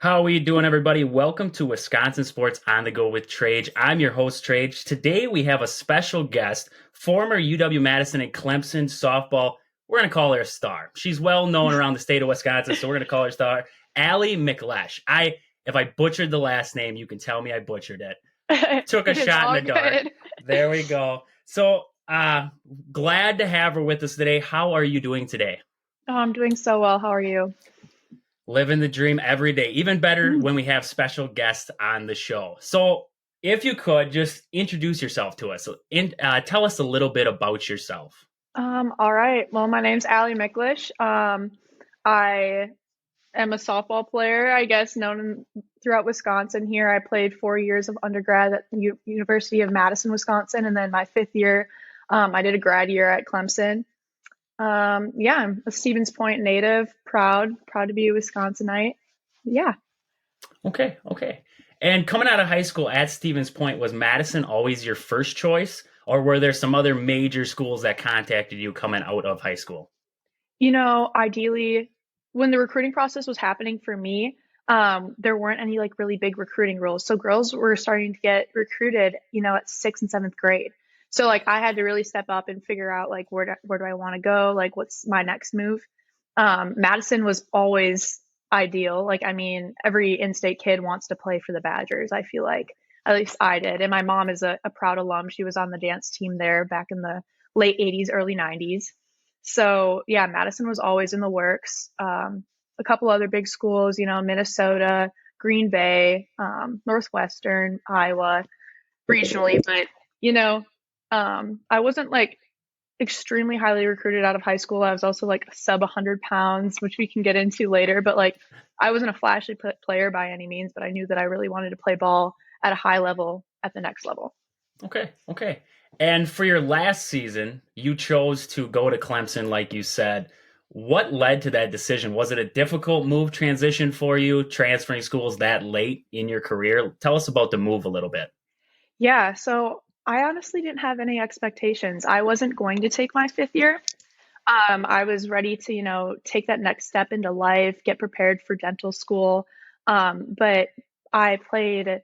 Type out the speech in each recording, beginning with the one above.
How are you doing, everybody? Welcome to Wisconsin Sports on the Go with Trage. I'm your host, Trage. Today we have a special guest, former UW Madison and Clemson softball. We're going to call her a star. She's well known around the state of Wisconsin, so we're going to call her star, Ally Miklesh. If I butchered the last name, you can tell me I butchered it. Took a It's shot in all the dark. good. There we go. So, glad to have her with us today. How are you doing today? Oh, I'm doing so well. How are you? Living the dream every day. Even better Mm. when we have special guests on the show. So, if you could just introduce yourself to us, tell us a little bit about yourself. All right. Well, my name's Ally Miklesh. I am a softball player, I guess, throughout Wisconsin here. I played 4 years of undergrad at the University of Madison, Wisconsin, and then my fifth year, I did a grad year at Clemson. Yeah, I'm a Stevens Point native, proud to be a Wisconsinite. Yeah. Okay. And coming out of high school at Stevens Point, was Madison always your first choice, or were there some other major schools that contacted you coming out of high school? Ideally, when the recruiting process was happening for me, there weren't any like really big recruiting rules. So girls were starting to get recruited, at sixth and seventh grade. So like I had to really step up and figure out like where do I want to go? Like what's my next move? Madison was always ideal. Like I mean, every in-state kid wants to play for the Badgers. I feel like at least I did. And my mom is a proud alum. She was on the dance team there back in the late 80s, early 90s. So yeah, Madison was always in the works. A couple other big schools, Minnesota, Green Bay, Northwestern, Iowa, regionally, but you know, I wasn't like extremely highly recruited out of high school. I was also like sub 100 pounds, which we can get into later, but like I wasn't a flashy player by any means, but I knew that I really wanted to play ball at a high level at the next level. Okay. And for your last season, you chose to go to Clemson, like you said. What led to that decision? Was it a difficult move transition for you, transferring schools that late in your career? Tell us about the move a little bit. Yeah, so I honestly didn't have any expectations. I wasn't going to take my fifth year. I was ready to, take that next step into life, get prepared for dental school. But I played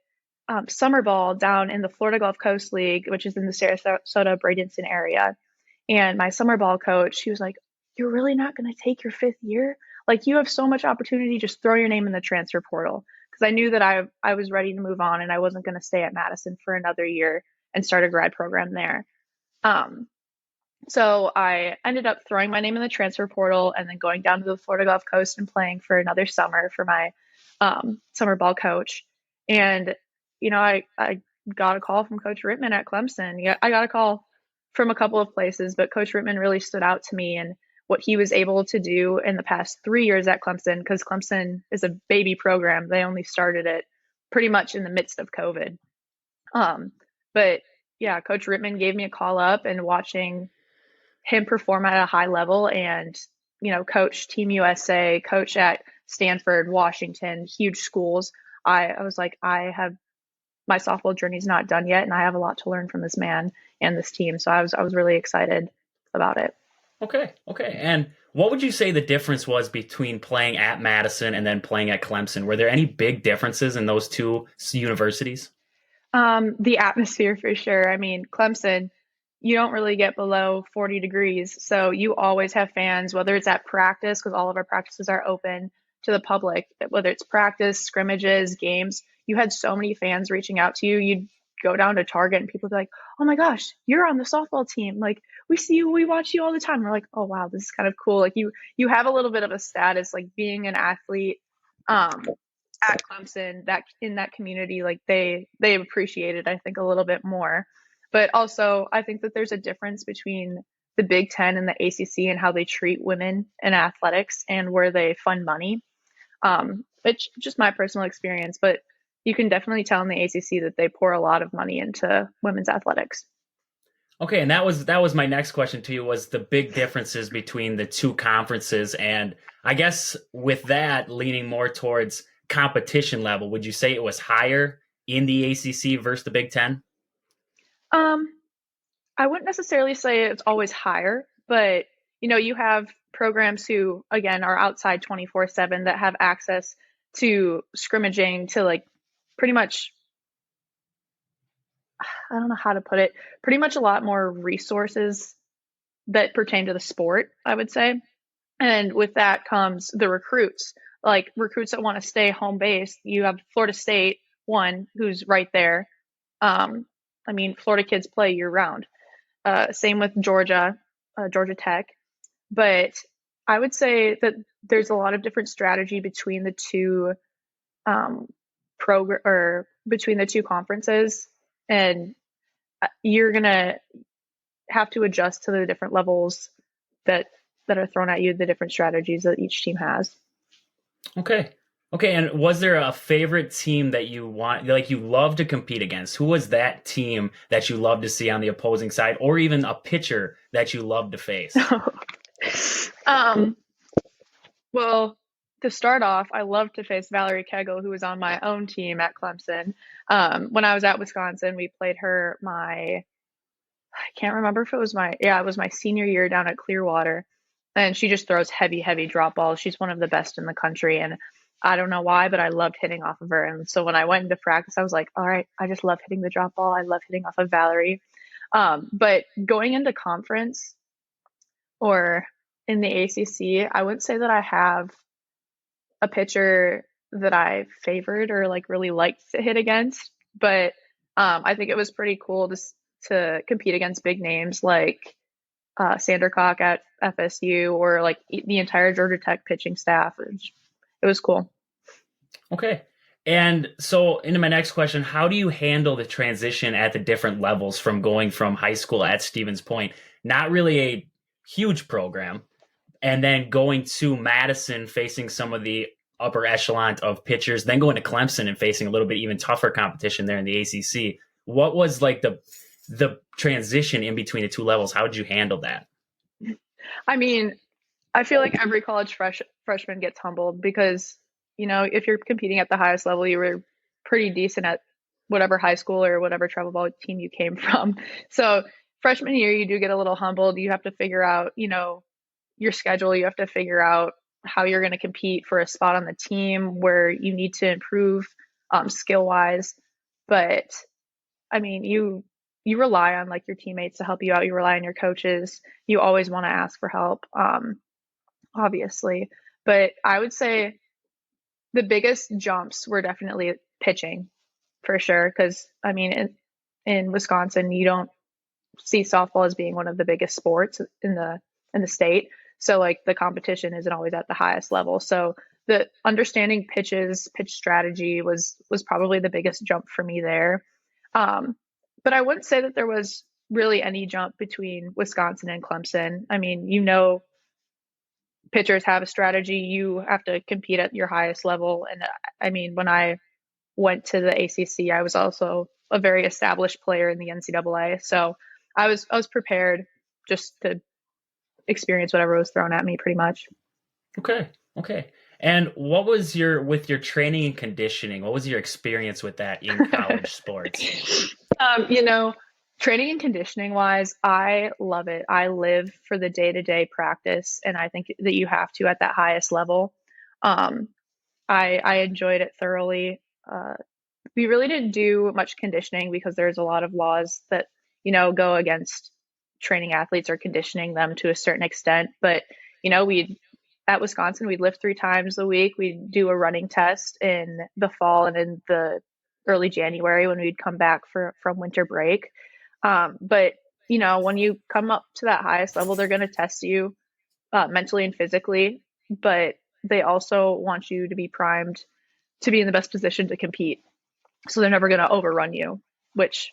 summer ball down in the Florida Gulf Coast League, which is in the Sarasota, Bradenton area. And my summer ball coach, she was like, "You're really not going to take your fifth year? Like, you have so much opportunity. Just throw your name in the transfer portal." Because I knew that I was ready to move on and I wasn't going to stay at Madison for another year and start a grad program there. Um, so I ended up throwing my name in the transfer portal and then going down to the Florida Gulf Coast and playing for another summer for my summer ball coach. And, I got a call from Coach Rittman at Clemson. Yeah, I got a call from a couple of places, but Coach Rittman really stood out to me and what he was able to do in the past 3 years at Clemson, because Clemson is a baby program. They only started it pretty much in the midst of COVID. But yeah, Coach Rittman gave me a call up, and watching him perform at a high level and, coach Team USA, coach at Stanford, Washington, huge schools. I was like, my softball journey's not done yet, and I have a lot to learn from this man and this team. So I was really excited about it. Okay. And what would you say the difference was between playing at Madison and then playing at Clemson? Were there any big differences in those two universities? The atmosphere for sure. I mean, Clemson, you don't really get below 40 degrees. So you always have fans, whether it's at practice, because all of our practices are open to the public, whether it's practice, scrimmages, games. You had so many fans reaching out to you. You'd go down to Target and people would be like, "Oh my gosh, you're on the softball team. Like, we see you, we watch you all the time." We're like, "Oh wow, this is kind of cool." Like you have a little bit of a status, like being an athlete. Um, at Clemson, that in that community, like they appreciate it, I think, a little bit more. But also, I think that there's a difference between the Big Ten and the ACC and how they treat women in athletics and where they fund money. It's just my personal experience, but you can definitely tell in the ACC that they pour a lot of money into women's athletics. Okay, and that was my next question to you, was the big differences between the two conferences. And I guess with that leaning more towards competition level, would you say it was higher in the ACC versus the Big Ten? Um, I wouldn't necessarily say it's always higher, but you have programs who again are outside 24/7 that have access to scrimmaging to like pretty much, I don't know how to put it, pretty much a lot more resources that pertain to the sport, I would say. And with that comes the recruits, like recruits that want to stay home base. You have Florida State, one who's right there. I mean, Florida kids play year round. Same with Georgia, Georgia Tech. But I would say that there's a lot of different strategy between the two program or between the two conferences, and you're gonna have to adjust to the different levels that that are thrown at you, the different strategies that each team has. Okay. Okay. And was there a favorite team that you want, like you love to compete against? Who was that team that you love to see on the opposing side, or even a pitcher that you love to face? um, well, to start off, I love to face Valerie Kegel, who was on my own team at Clemson. When I was at Wisconsin, we played her I can't remember if it was it was my senior year down at Clearwater. And she just throws heavy, heavy drop balls. She's one of the best in the country. And I don't know why, but I loved hitting off of her. And so when I went into practice, I was like, all right, I just love hitting the drop ball. I love hitting off of Valerie. But going into conference or in the ACC, I wouldn't say that I have a pitcher that I favored or like really liked to hit against. But I think it was pretty cool to compete against big names like Sandercock at FSU or like the entire Georgia Tech pitching staff. It was cool. Okay. And so, into my next question, how do you handle the transition at the different levels from going from high school at Stevens Point, not really a huge program, and then going to Madison, facing some of the upper echelon of pitchers, then going to Clemson and facing a little bit even tougher competition there in the ACC? What was like the transition in between the two levels? How did you handle that? I mean, I feel like every college freshman gets humbled because, if you're competing at the highest level, you were pretty decent at whatever high school or whatever travel ball team you came from. So freshman year, you do get a little humbled. You have to figure out, your schedule. You have to figure out how you're going to compete for a spot on the team where you need to improve skill wise. But I mean, you rely on like your teammates to help you out. You rely on your coaches. You always want to ask for help, obviously. But I would say the biggest jumps were definitely pitching, for sure. Because I mean, in Wisconsin, you don't see softball as being one of the biggest sports in the state. So like the competition isn't always at the highest level. So the understanding pitches, pitch strategy was probably the biggest jump for me there. But I wouldn't say that there was really any jump between Wisconsin and Clemson. I mean, pitchers have a strategy. You have to compete at your highest level. And I mean, when I went to the ACC, I was also a very established player in the NCAA. So I was prepared just to experience whatever was thrown at me pretty much. Okay. Okay. And what was with your training and conditioning? What was your experience with that in college sports? You know, training and conditioning wise, I love it. I live for the day to day practice, and I think that you have to at that highest level. Um, I enjoyed it thoroughly. We really didn't do much conditioning because there's a lot of laws that go against training athletes or conditioning them to a certain extent. But we at Wisconsin, we'd lift 3 times a week. We'd do a running test in the fall and in the early January when we'd come back from winter break. But when you come up to that highest level, they're going to test you mentally and physically, but they also want you to be primed to be in the best position to compete. So they're never going to overrun you, which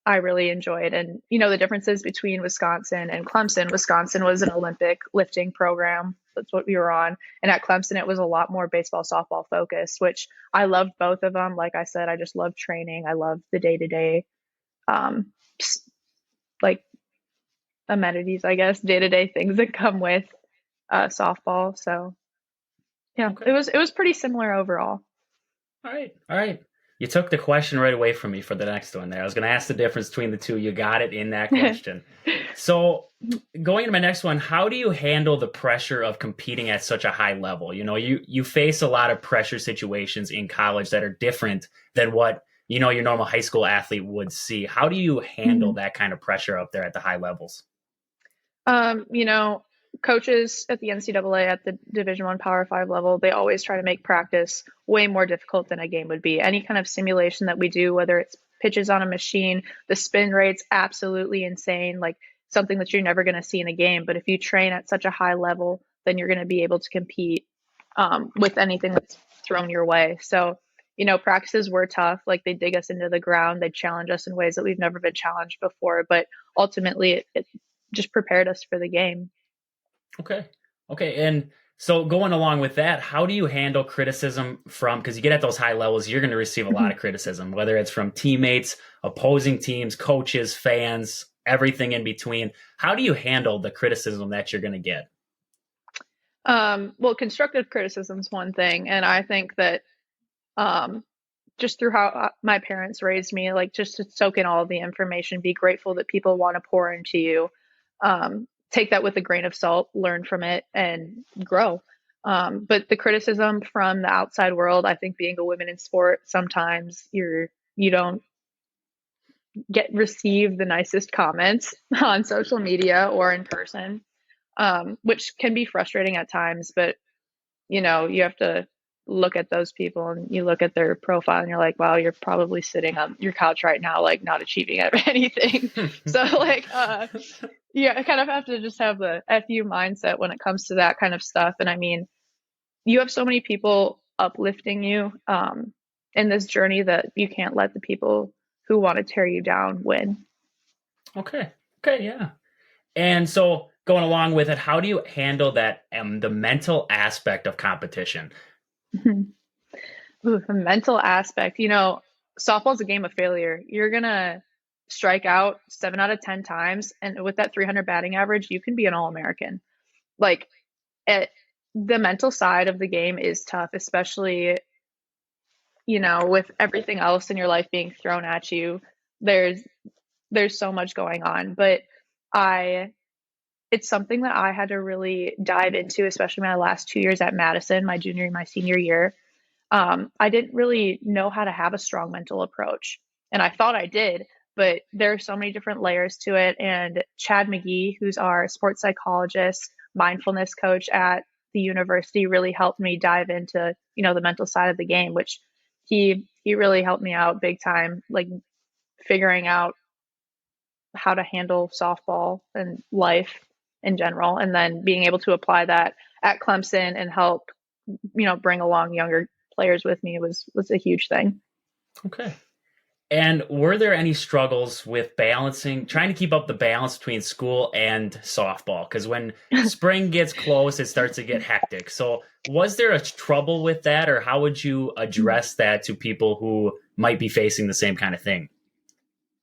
I really enjoyed. And the differences between Wisconsin and Clemson. Wisconsin was an Olympic lifting program. That's what we were on. And at Clemson, it was a lot more baseball, softball focused, which I loved both of them. Like I said, I just love training. I love the day to day, like amenities, I guess, day to day things that come with softball. So yeah, Okay. it was pretty similar overall. All right. All right. You took the question right away from me for the next one there. I was going to ask the difference between the two. You got it in that question. So, going to my next one, how do you handle the pressure of competing at such a high level? You face a lot of pressure situations in college that are different than what, your normal high school athlete would see. How do you handle Mhm. that kind of pressure up there at the high levels? You know, coaches at the NCAA at the Division One Power Five level, they always try to make practice way more difficult than a game would be. Any kind of simulation that we do, whether it's pitches on a machine, the spin rate's absolutely insane, like something that you're never going to see in a game. But if you train at such a high level, then you're going to be able to compete with anything that's thrown your way. So, practices were tough. Like they dig us into the ground, they challenge us in ways that we've never been challenged before. But ultimately, it just prepared us for the game. Okay. Okay. And so going along with that, how do you handle criticism from, because you get at those high levels, you're going to receive a lot of criticism, whether it's from teammates, opposing teams, coaches, fans, everything in between. How do you handle the criticism that you're going to get? Well, constructive criticism is one thing, and I think that um, just through how my parents raised me, like just to soak in all of the information, be grateful that people want to pour into you. Take that with a grain of salt, learn from it, and grow. But the criticism from the outside world, I think being a woman in sport, sometimes you don't get receive the nicest comments on social media or in person, which can be frustrating at times. But you have to look at those people and you look at their profile and you're like, wow, you're probably sitting on your couch right now, like not achieving anything. So like, yeah, I kind of have to just have the FU mindset when it comes to that kind of stuff. And I mean, you have so many people uplifting you in this journey that you can't let the people who want to tear you down win. Okay. Okay. Yeah. And so going along with it, how do you handle that, the mental aspect of competition? Ooh, the mental aspect, softball's a game of failure. You're gonna strike out 7 out of 10 times, and with that 300 batting average, you can be an All-American. Like, it, the mental side of the game is tough, especially, with everything else in your life being thrown at you. There's there's so much going on, but I it's something that I had to really dive into, especially my last 2 years at Madison, my junior and my senior year. I didn't really know how to have a strong mental approach. And I thought I did, but there are so many different layers to it. And Chad McGee, who's our sports psychologist, mindfulness coach at the university, really helped me dive into, the mental side of the game, which he really helped me out big time, like figuring out how to handle softball and life in general, and then being able to apply that at Clemson and help, bring along younger players with me was a huge thing. Okay. And were there any struggles with trying to keep up the balance between school and softball? Because when spring gets close, it starts to get hectic. So, was there a trouble with that, or how would you address that to people who might be facing the same kind of thing?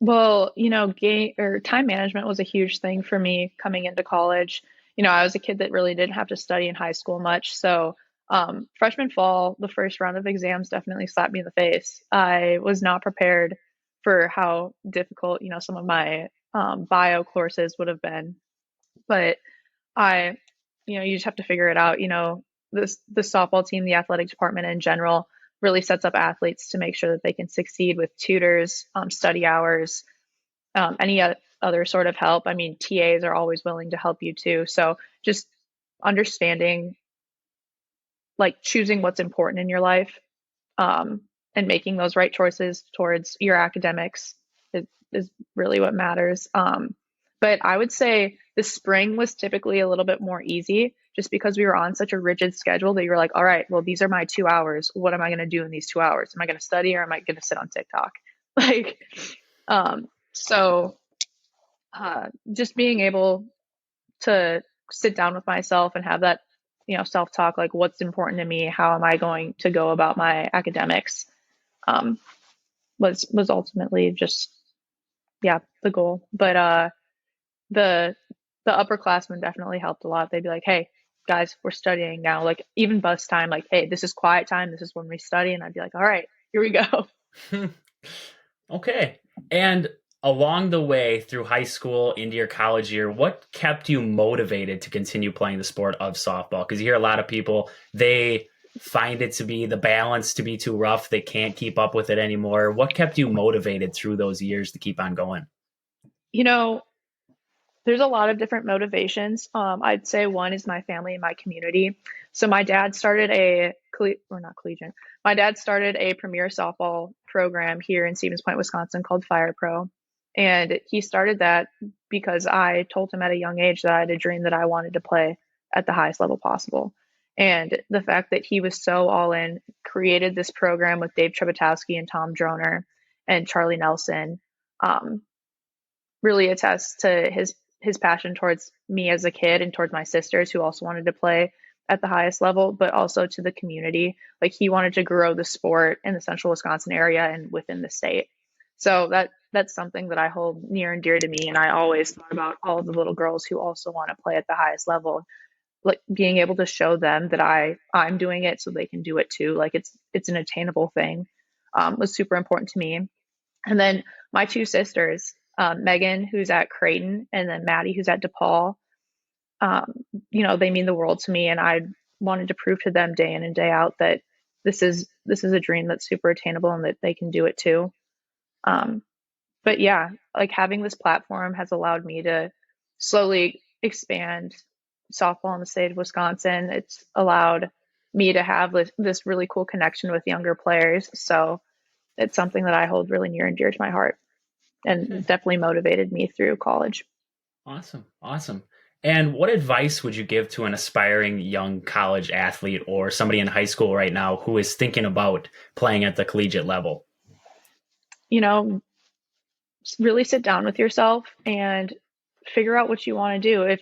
Well, game or time management was a huge thing for me coming into college. I was a kid that really didn't have to study in high school much. So, freshman fall, the first round of exams definitely slapped me in the face. I was not prepared for how difficult, some of my bio courses would have been. But I, you just have to figure it out. The softball team, the athletic department in general, really sets up athletes to make sure that they can succeed with tutors, study hours, any other sort of help. I mean, TAs are always willing to help you too. So just understanding, like choosing what's important in your life, um, and making those right choices towards your academics is really what matters. But I would say the spring was typically a little bit more easy just because we were on such a rigid schedule that you're like, all right, well, these are my 2 hours. What am I going to do in these 2 hours? Am I going to study or am I going to sit on TikTok? Like, so just being able to sit down with myself and have that, self talk, like what's important to me, how am I going to go about my academics, um, was ultimately just, yeah, the goal. But the the upperclassmen definitely helped a lot. They'd be like, hey, guys, we're studying now. Like even bus time, like, hey, this is quiet time. This is when we study. And I'd be like, all right, here we go. Okay. And along the way through high school into your college year, what kept you motivated to continue playing the sport of softball? Because you hear a lot of people, they find it to be the balance to be too rough. They can't keep up with it anymore. What kept you motivated through those years to keep on going? You know, there's a lot of different motivations. I'd say one is my family and my community. So my dad started or not collegiate. My dad started a premier softball program here in Stevens Point, Wisconsin called Fire Pro. And he started that because I told him at a young age that I had a dream that I wanted to play at the highest level possible. And the fact that he was so all in, created this program with Dave Trebetowski and Tom Droner and Charlie Nelson, um, really attests to his passion towards me as a kid and towards my sisters who also wanted to play at the highest level, but also to the community. Like he wanted to grow the sport in the central Wisconsin area and within the state. So that's something that I hold near and dear to me. And I always thought about all of the little girls who also want to play at the highest level, like being able to show them that I'm doing it so they can do it too. Like it's an attainable thing, was super important to me. And then my two sisters, Megan, who's at Creighton, and then Maddie, who's at DePaul, um, they mean the world to me. And I wanted to prove to them day in and day out that this is a dream that's super attainable and that they can do it too. Um, but yeah, like having this platform has allowed me to slowly expand softball in the state of Wisconsin. It's allowed me to have this really cool connection with younger players. So it's something that I hold really near and dear to my heart and Okay. definitely motivated me through college. Awesome. Awesome. And what advice would you give to an aspiring young college athlete or somebody in high school right now who is thinking about playing at the collegiate level? You know, really sit down with yourself and figure out what you want to do.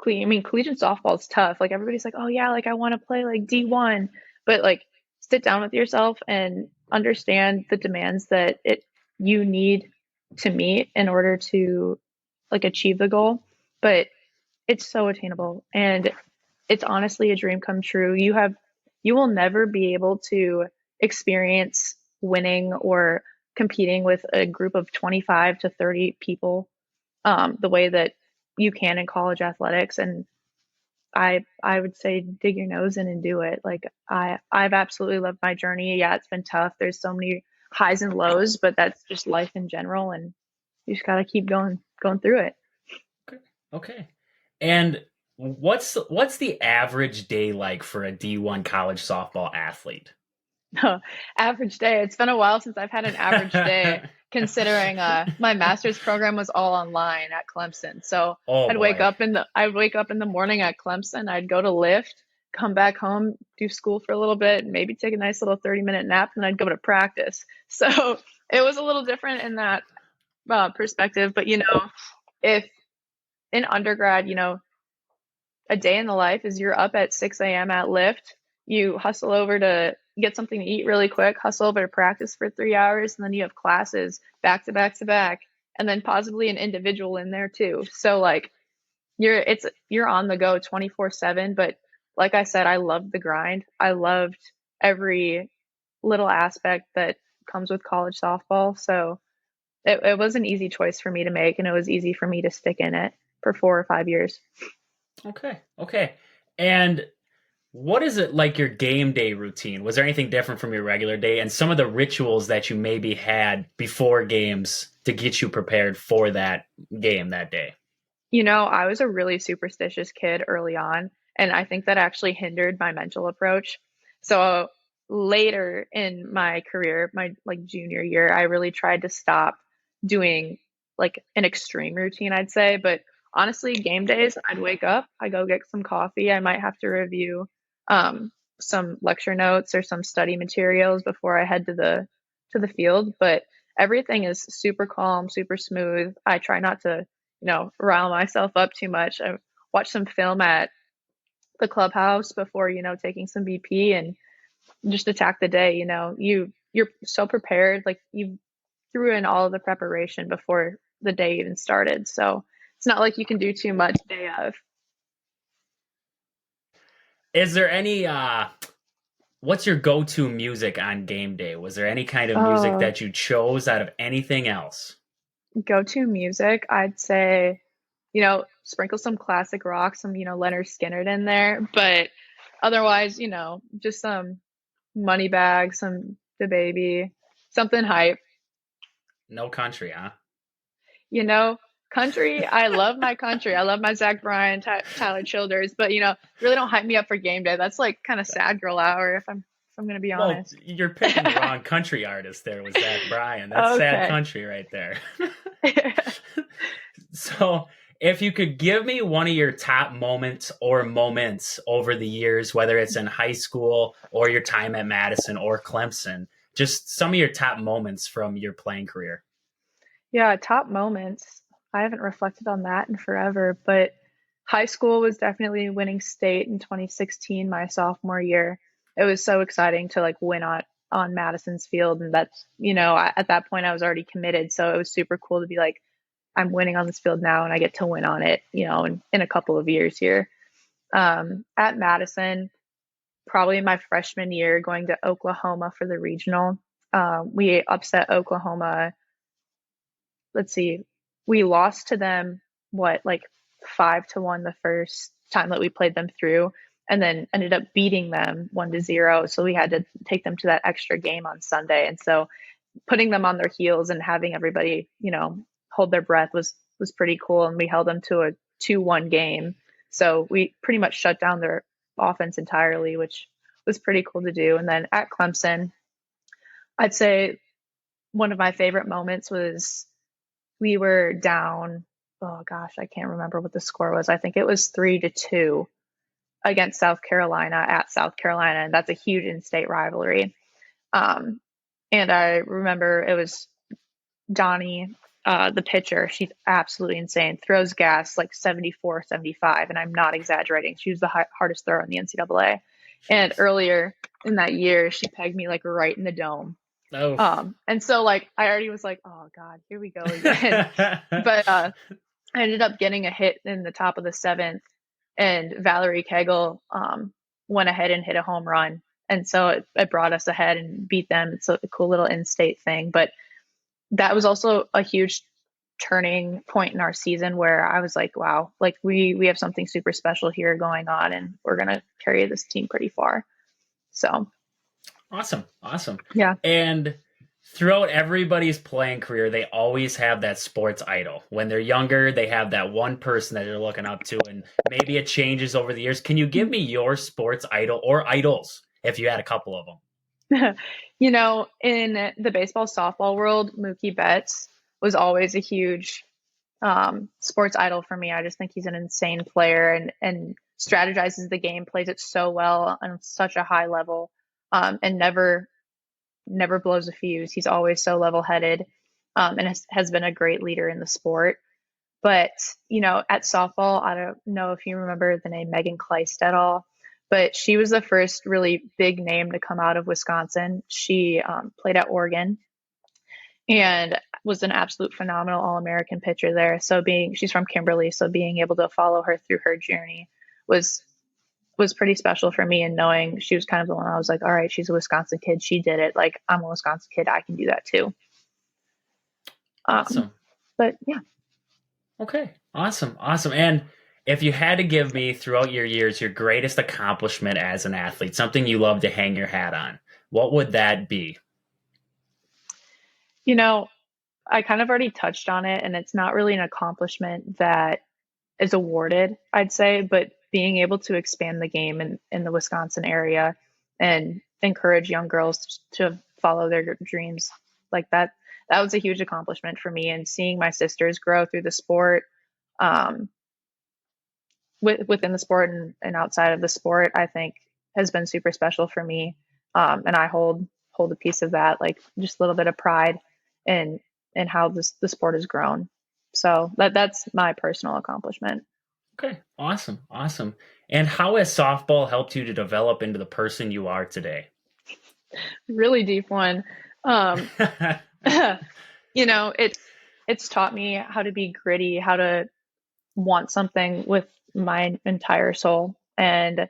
Collegiate softball is tough. Like everybody's like, oh yeah, like I want to play like D1, but like sit down with yourself and understand the demands that you need to meet in order to like achieve the goal. But it's so attainable and it's honestly a dream come true. You will never be able to experience winning or competing with a group of 25 to 30 people the way that you can in college athletics. And I would say dig your nose in and do it. Like I've absolutely loved my journey. Yeah, it's been tough. There's so many highs and lows, but that's just life in general and you just got to keep going through it. Okay. Okay. And what's the average day like for a D1 college softball athlete? Average day. It's been a while since I've had an average day considering my master's program was all online at Clemson. So Oh boy. I'd wake up in the morning at Clemson, I'd go to lift, come back home, do school for a little bit, maybe take a nice little 30-minute nap, and I'd go to practice. So it was a little different in that perspective. But if in undergrad, a day in the life is you're up at 6 a.m. at lift. You hustle over to get something to eat really quick, hustle over to practice for 3 hours, and then you have classes back to back to back, and then possibly an individual in there too. So like you're on the go 24/7. But like I said, I loved the grind. I loved every little aspect that comes with college softball. So it was an easy choice for me to make, and it was easy for me to stick in it for 4 or 5 years. Okay. Okay. And what is it like your game day routine? Was there anything different from your regular day and some of the rituals that you maybe had before games to get you prepared for that game that day? I was a really superstitious kid early on, and I think that actually hindered my mental approach. So later in my career, my like junior year, I really tried to stop doing like an extreme routine, I'd say. But honestly, game days, I'd wake up, I go get some coffee, I might have to review um, some lecture notes or some study materials before I head to the field. But everything is super calm, super smooth. I try not to rile myself up too much. I watch some film at the clubhouse before, taking some BP and just attack the day. You're so prepared, like you threw in all of the preparation before the day even started. So it's not like you can do too much day of. Is there any What's your go-to music on game day? Was there any kind of music Oh, that you chose out of anything else? go-to music, I'd say, sprinkle some classic rock, some, Leonard Skinner in there, but otherwise, just some Moneybag, some The Baby, something hype. No country, huh? You know, country, I love my country. I love my Zach Bryan, Tyler Childers, but really don't hype me up for game day. That's like kind of sad girl hour if I'm gonna be Well, honest. you're picking the wrong country artist there with Zach Bryan. That's sad Okay. country right there. So, if you could give me one of your top moments or moments over the years, whether it's in high school or your time at Madison or Clemson, just some of your top moments from your playing career. Yeah, top moments. I haven't reflected on that in forever, but high school was definitely winning state in 2016, my sophomore year. It was so exciting to like win on Madison's field, and that's at that point I was already committed, so it was super cool to be like I'm winning on this field now, and I get to win on it, in a couple of years here. At Madison, probably my freshman year, going to Oklahoma for the regional. We upset Oklahoma. Let's see, we lost to them, what, like 5-1 the first time that we played them through, and then ended up beating them 1-0. So we had to take them to that extra game on Sunday. And so putting them on their heels and having everybody, hold their breath was pretty cool. And we held them to a 2-1 game. So we pretty much shut down their offense entirely, which was pretty cool to do. And then at Clemson, I'd say one of my favorite moments was we were down, oh gosh, I can't remember what the score was. I think it was 3-2 against South Carolina at South Carolina, and that's a huge in-state rivalry. And I remember it was Donnie, the pitcher. She's absolutely insane. Throws gas like 74, 75, and I'm not exaggerating. She was the hardest thrower in the NCAA. And Jeez. earlier in that year, she pegged me like right in the dome. Oh. And so like I already was like, oh God, here we go again. But I ended up getting a hit in the top of the seventh, and Valerie Kegel went ahead and hit a home run. And so it brought us ahead and beat them. It's a cool little in-state thing. But that was also a huge turning point in our season where I was like, wow, like we have something super special here going on, and we're gonna carry this team pretty far. So Awesome. Awesome. yeah. And throughout everybody's playing career, they always have that sports idol. When they're younger, they have that one person that they're looking up to, and maybe it changes over the years. Can you give me your sports idol or idols if you had a couple of them? In the baseball softball world, Mookie Betts was always a huge sports idol for me. I just think he's an insane player, and strategizes the game, plays it so well on such a high level, and never blows a fuse. He's always so level headed, and has been a great leader in the sport. But, at softball, I don't know if you remember the name Megan Kleist at all, but she was the first really big name to come out of Wisconsin. She played at Oregon and was an absolute phenomenal All-American pitcher there. So she's from Kimberly, so being able to follow her through her journey was pretty special for me. And knowing she was kind of the one I was like, all right, she's a Wisconsin kid. She did it. Like, I'm a Wisconsin kid. I can do that too. Awesome. But yeah. Okay. Awesome. Awesome. And if you had to give me throughout your years your greatest accomplishment as an athlete, something you love to hang your hat on, what would that be? I kind of already touched on it, and it's not really an accomplishment that is awarded, I'd say, but being able to expand the game in the Wisconsin area and encourage young girls to follow their dreams like that was a huge accomplishment for me. And seeing my sisters grow through the sport, um, within the sport and outside of the sport, I think has been super special for me. And I hold a piece of that, like just a little bit of pride in how the sport has grown. So that's my personal accomplishment. Okay. Awesome. Awesome. And how has softball helped you to develop into the person you are today? Really deep one. Um, it's taught me how to be gritty, how to want something with my entire soul. And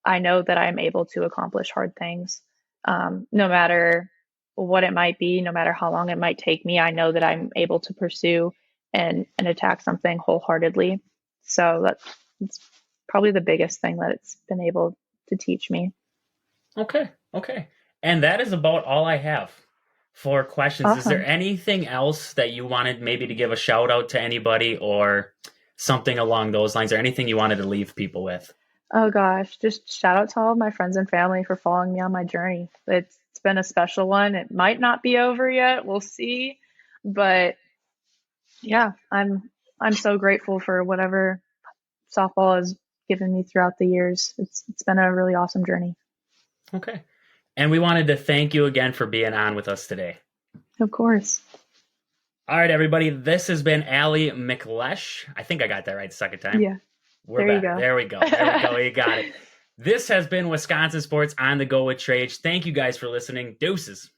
I know that I'm able to accomplish hard things. No matter what it might be, no matter how long it might take me, I know that I'm able to pursue and attack something wholeheartedly. So that's probably the biggest thing that it's been able to teach me. Okay. Okay. And that is about all I have for questions. Is there Awesome. anything else that you wanted maybe to give a shout out to anybody or something along those lines, or anything you wanted to leave people with? Oh gosh, just shout out to all of my friends and family for following me on my journey. It's been a special one. It might not be over yet. We'll see. But yeah, I'm so grateful for whatever softball has given me throughout the years. It's been a really awesome journey. Okay. And we wanted to thank you again for being on with us today. Of course. All right, everybody. This has been Ally Miklesh. I think I got that right the second time. Yeah, We're there you back. go. There we go. There we go. You got it. This has been Wisconsin Sports on the Go with Trage. Thank you guys for listening. Deuces.